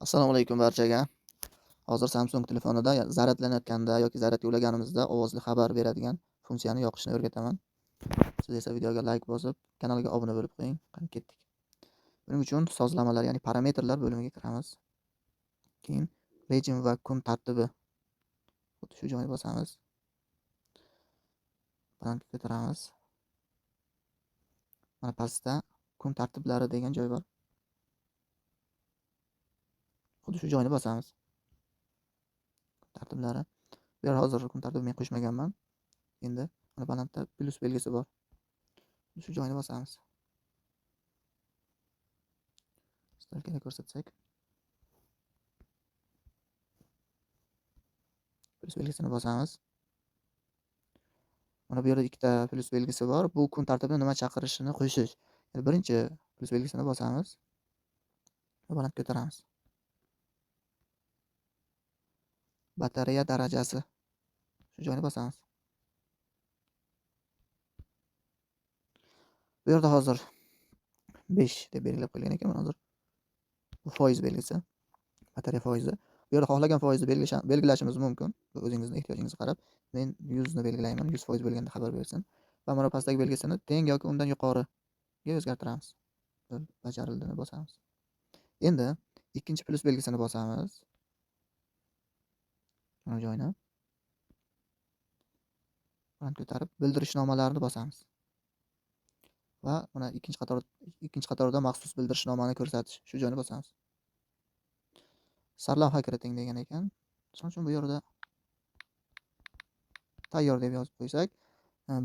Assalomu alaykum barchaga. Hozir Samsung telefonida zaryadlanayotganda yoki zaryadga ulaganimizda ovozli xabar beradigan funksiyani yoqishni o'rgataman. Siz esa videoga like bosib, kanalga obuna bo'lib qo'ying. Qani ketdik. Buning uchun sozlamalar, ya'ni parametrlar bo'limiga kiramiz. Keyin rejim va kun tartibi. Xuddi shu joyni bosamiz. Balandga ko'taramiz. Mana pastda kun tartiblari degan joy bor. Xuddi shu joyni bosamiz. Tartiblari. Bu yer hozir kun tartibini men qo'shmaganman. Endi mana balandda plus belgisi bor. Shu joyni bosamiz. Stalkada ko'rsatsak. Plus belgisini bosamiz. Mana bu yerda ikkita plus belgisi bor. Bu kun tartibini nima chaqirishini qo'shish. Yani birinchi plus belgisini bosamiz va baland ko'taramiz. Batareya darajasi. Shu joyni bosamiz. Bu yerda hozir 5 deb belgilab qo'ygan ekanman hozir. Bu foiz belgisi. Batareya foizi. Bu yerda xohlagan foizni belgilashimiz mumkin. Bu o'zingizning ehtiyojingizga qarab. Men 100 ni belgilayman. 100% bo'lganda xabar bersin. Va mana pastdagi belgisini teng yoki undan yuqoriga o'zgartiramiz. Bajarildini bosamiz. Endi ikkinchi plus belgisini bosamiz. Mana joyni. Baland ko'tarib bildirishnomalarni bosamiz. Va mana ikkinchi qatorda maxsus bildirishnomani ko'rsatish. Shu joyni bosamiz. Sarlavha kiriting degan ekan. Shuning uchun bu yerda tayyor deb yozib qo'ysak,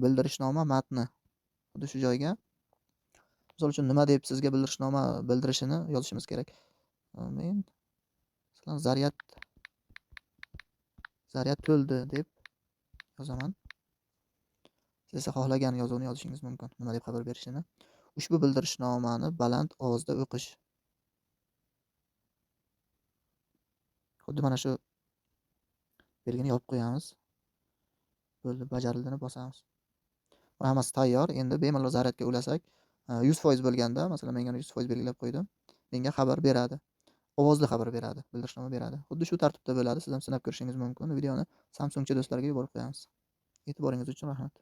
bildirishnoma matni xuddi shu joyga. Misol uchun nima deb sizga bildirishnoma bildirishini yozishimiz kerak. Men masalan zaryad to'ldi deb yozaman. Siz esa xohlagan yozuvni yozishingiz mumkin. Nima deb xabar berishini. Ushbu bildirishnomani baland ovozda o'qish. Xuddi mana shu belgini yopib qo'yamiz. Bo'ldi, bajarildini bosamiz. Mana hammasi tayyor. Endi bemalol zaryadga ulasak, 100% bo'lganda, masalan, menga 100% belgilab qo'ydim. Menga xabar beradi. Ovozli xabar beradi, bildirishnoma beradi. Xuddi shu tartibda bo'ladi. Siz ham sinab ko'rishingiz mumkin. Videoni Samsungchi do'stlarga yuborib qo'yamiz. E'tiboringiz uchun rahmat.